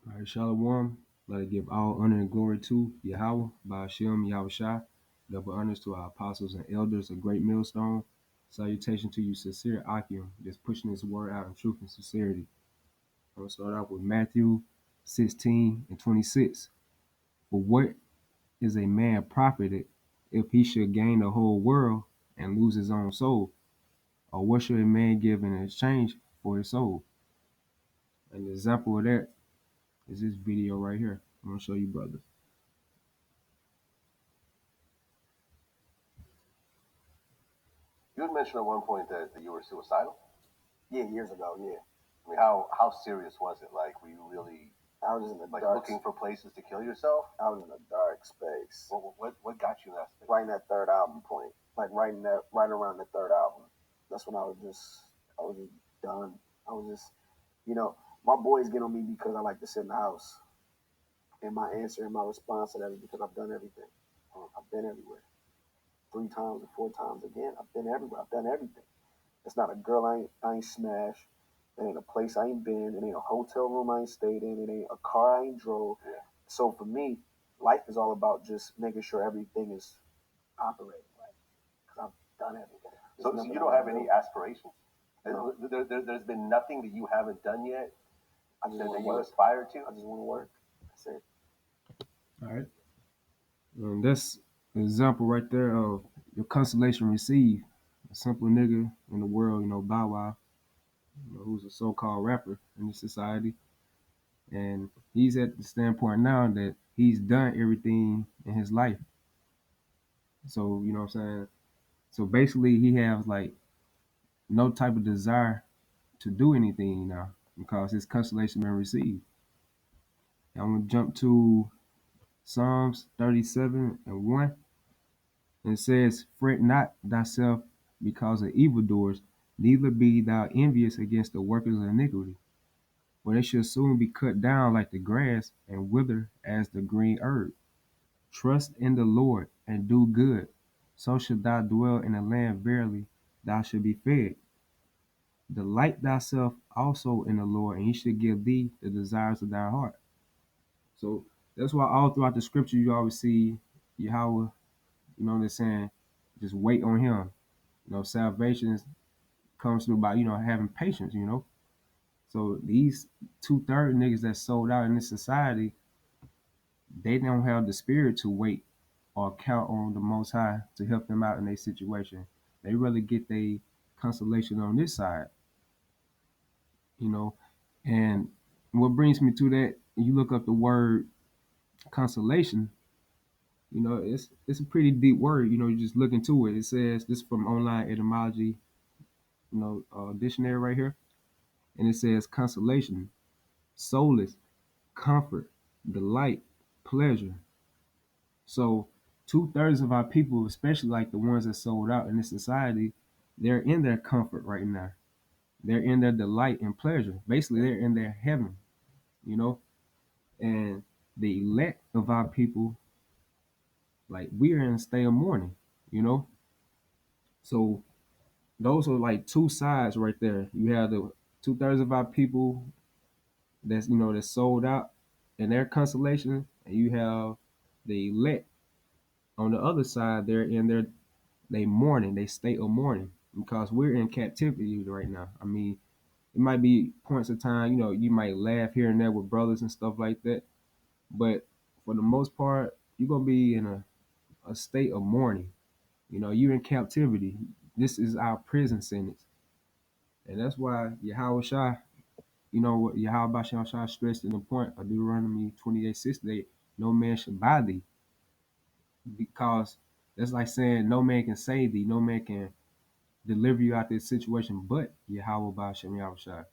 All right, Shalom. Let us give all honor and glory to Yahawah, by Hashem, Yahawashi. Double honors to our apostles and elders, a great millstone. Salutation to you, sincere Akim, just pushing this word out in truth and sincerity. I'm going to start off with Matthew 16 and 26. For what is a man profited if he should gain the whole world and lose his own soul? Or what should a man give in exchange for his soul? An example of that is this video right here. I'm going to show you, brothers. You had mentioned at one point that you were suicidal. Yeah, years ago, yeah. I mean, how serious was it? Like, were you really I was just in a like dark, looking for places to kill yourself? I was in a dark space. What got you in that space? Right in that third album point, like right around the third album. That's when I was just done. I was just, my boys get on me because I like to sit in the house. And my answer and my response to that is because I've done everything. I've been everywhere. 3 times or 4 times again. I've been everywhere. I've done everything. It's not a girl I ain't smashed. It ain't a place I ain't been. It ain't a hotel room I ain't stayed in. It ain't a car I ain't drove. Yeah. So for me, life is all about just making sure everything is operating right. Because I've done everything. So you don't have any aspirations? No. There's been nothing that you haven't done yet I just that want to you work. aspire to? I just want to work. That's it. All right. And that's an example right there of your consolation received. A simple nigga in the world, Bow Wow, who's a so-called rapper in the society. And he's at the standpoint now that he's done everything in his life. So, you know what I'm saying? So basically he has like no type of desire to do anything now because his consolation been received. And I'm gonna jump to Psalms 37 and 1. And it says, fret not thyself because of evildoers, neither be thou envious against the workers of iniquity, for they shall soon be cut down like the grass and wither as the green herb. Trust in the Lord and do good, so shalt thou dwell in the land, verily thou shalt be fed. Delight thyself also in the Lord, and he shall give thee the desires of thy heart. So that's why all throughout the scripture you always see Yahweh, they're saying, just wait on him. Salvation comes through by, having patience. So these 2/3 niggas that sold out in this society, they don't have the spirit to wait or count on the Most High to help them out in their situation. They really get their consolation on this side, you know. And what brings me to that, you look up the word consolation, it's a pretty deep word. You just look into it. It says this from online etymology, dictionary right here, and it says consolation, solace, comfort, delight, pleasure. So 2/3 of our people, especially like the ones that sold out in this society, they're in their comfort right now. They're in their delight and pleasure. Basically, they're in their heaven, you know. And the elect of our people, like we are in a state of mourning. So those are like two sides right there. You have the 2/3 of our people that's sold out in their consolation, and you have the elect on the other side. They're in they mourning, they state of mourning because we're in captivity right now. I mean, it might be points of time, you might laugh here and there with brothers and stuff like that, but for the most part, you're gonna be in a state of mourning. You're in captivity. This is our prison sentence, and that's why Yahawashi, what Yahawah stressed in the point of Deuteronomy 28:68, no man should buy thee, because that's like saying no man can save thee, no man can deliver you out this situation but Yahawah Bashem Yahushua.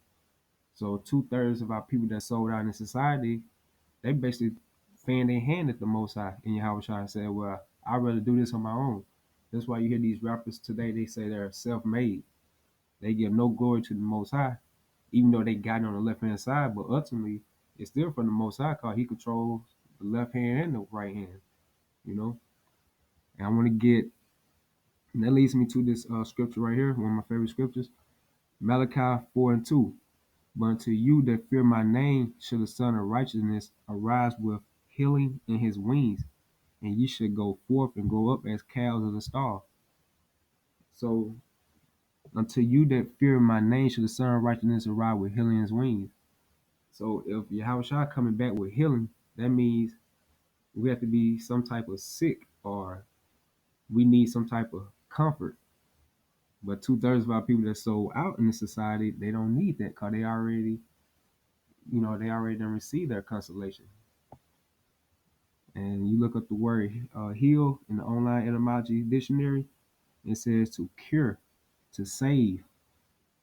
So 2/3 of our people that sold out in society, they basically fan their hand at the Most High in Yahushua and say, well, I'd rather do this on my own. That's why you hear these rappers today, they say they're self-made. They give no glory to the Most High, even though they got it on the left-hand side, but ultimately it's still from the Most High because he controls the left hand and the right hand, you know? And I want to and that leads me to this scripture right here, one of my favorite scriptures, Malachi 4 and 2. But unto you that fear my name shall the Son of Righteousness arise with healing in his wings, and ye should go forth and grow up as calves of the stall. So unto you that fear my name shall the Son of Righteousness arise with healing in his wings. So if Yahawashi coming back with healing, that means we have to be some type of sick or we need some type of comfort. But 2/3 of our people that sold out in the society, they don't need that because they already, they already done received their consolation. And you look up the word heal in the online etymology dictionary, it says to cure, to save,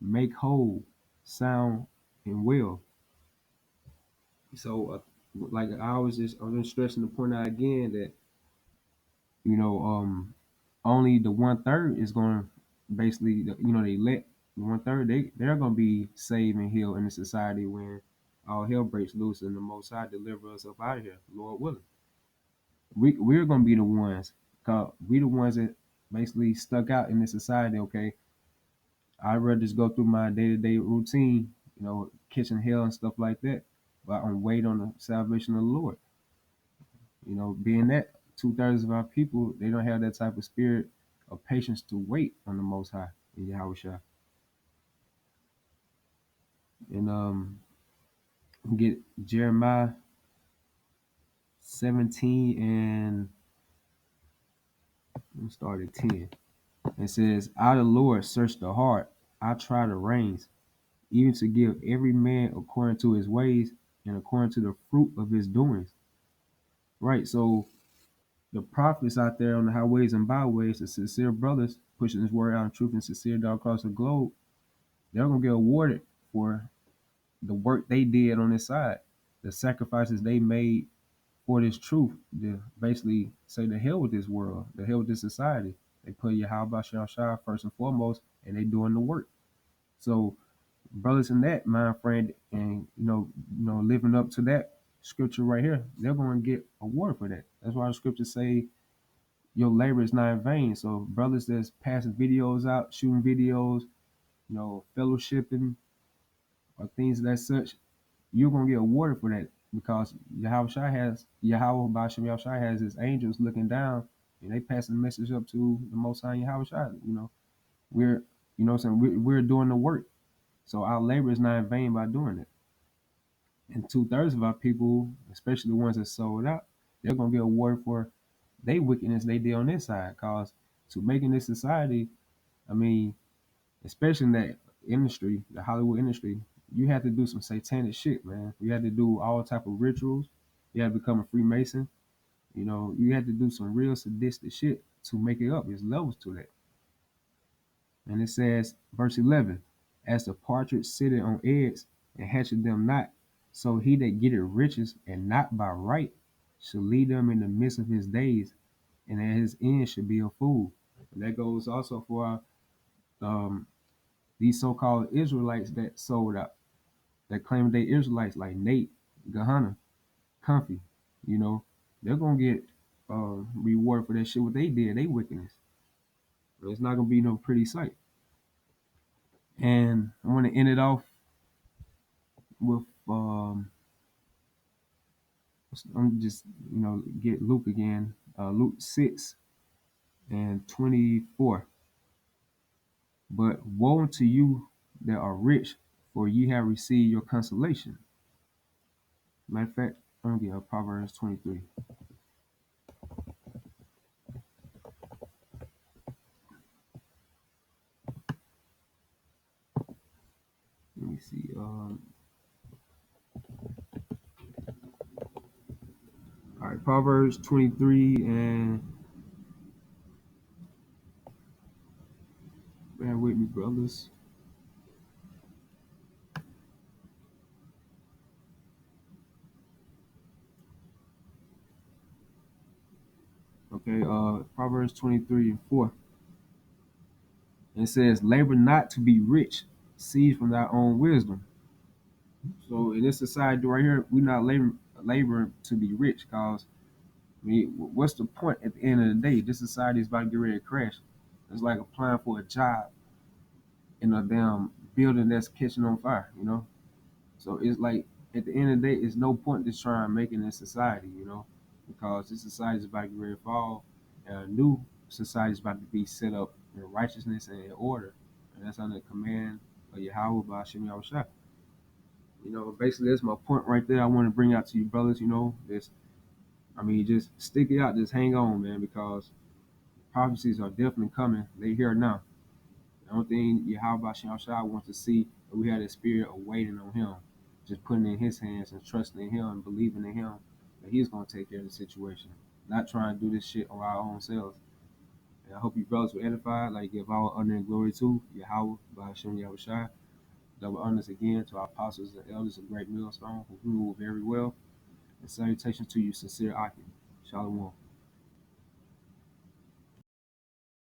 make whole, sound, and well. So, like I'm just stressing the point out again that you know, only the 1/3 is going to basically, they let the 1/3 they're going to be saved and healed in the society when all hell breaks loose and the Most High deliver us up out of here, Lord willing. We're going to be the ones, cause we the ones that basically stuck out in this society. Okay, I'd rather just go through my day-to-day routine, catching hell and stuff like that, but I'm wait on the salvation of the Lord. Being that 2/3 of our people, they don't have that type of spirit of patience to wait on the Most High in Yahawashi. And get Jeremiah 17 and let's start at 10. It says, I the Lord search the heart, I try the reins, even to give every man according to his ways and according to the fruit of his doings. Right. So the prophets out there on the highways and byways, the sincere brothers pushing this word out in truth and sincerity all across the globe, they're gonna get awarded for the work they did on this side, the sacrifices they made for this truth, to basically say the hell with this world, the hell with this society. They put Yahawah first and foremost, and they doing the work. So brothers in that mind frame and living up to that scripture right here, they're going to get award for that. That's why the scriptures say your labor is not in vain. So brothers that's passing videos out, shooting videos, fellowshipping or things of that such, you're gonna get awarded for that because Yahawah Basham Yahushai has his angels looking down and they passing the message up to the Most High Yahushai. We're what I'm saying, we're doing the work. So our labor is not in vain by doing it. And 2/3 of our people, especially the ones that sold out, they're gonna be awarded for their wickedness they did on this side. Cause to making this society, I mean, especially in that industry, the Hollywood industry, you have to do some satanic shit, man. You have to do all type of rituals. You have to become a Freemason. You have to do some real sadistic shit to make it up. There's levels to that. And it says, verse 11, as the partridge sitteth on eggs and hatcheth them not, so he that getteth riches and not by right shall lead them in the midst of his days, and at his end should be a fool. And that goes also for these so-called Israelites that sold out, that claim they Israelites, like Nate, Gahana, Comfy, they're gonna get rewarded for that shit what they did, they wickedness. It's not gonna be no pretty sight. And I want to end it off with I'm just get Luke again, Luke 6 and 24. But woe unto you that are rich, for ye have received your consolation. Matter of fact, I'm gonna get Proverbs 23. Let me see. All right, Proverbs 23 and bear with me, brothers. Okay, Proverbs 23 and 4. It says, labor not to be rich, seize from thy own wisdom. So in this society right here, we're not laboring to be rich, cause what's the point at the end of the day? This society is about to get ready to crash. It's like applying for a job in a damn building that's catching on fire. So it's like at the end of the day, it's no point just trying to make it in society, because this society is about to get ready to fall, and a new society is about to be set up in righteousness and in order, and that's under the command of Yahawah by Hashem Yahawashi. Basically that's my point right there. I want to bring out to you, brothers. Just stick it out, just hang on, man, because prophecies are definitely coming. They here now. The only thing Yahawah Shai wants to see that we have the spirit of waiting on him, just putting it in his hands and trusting in him and believing in him that he's gonna take care of the situation. Not trying to do this shit on our own selves. And I hope you brothers were edified, like give all honor and glory to Yahawah by Hashem Yahawashi. Double honors again to our apostles and elders of Great Millstone who rule very well. And salutations to you, sincere Aki. Shalom.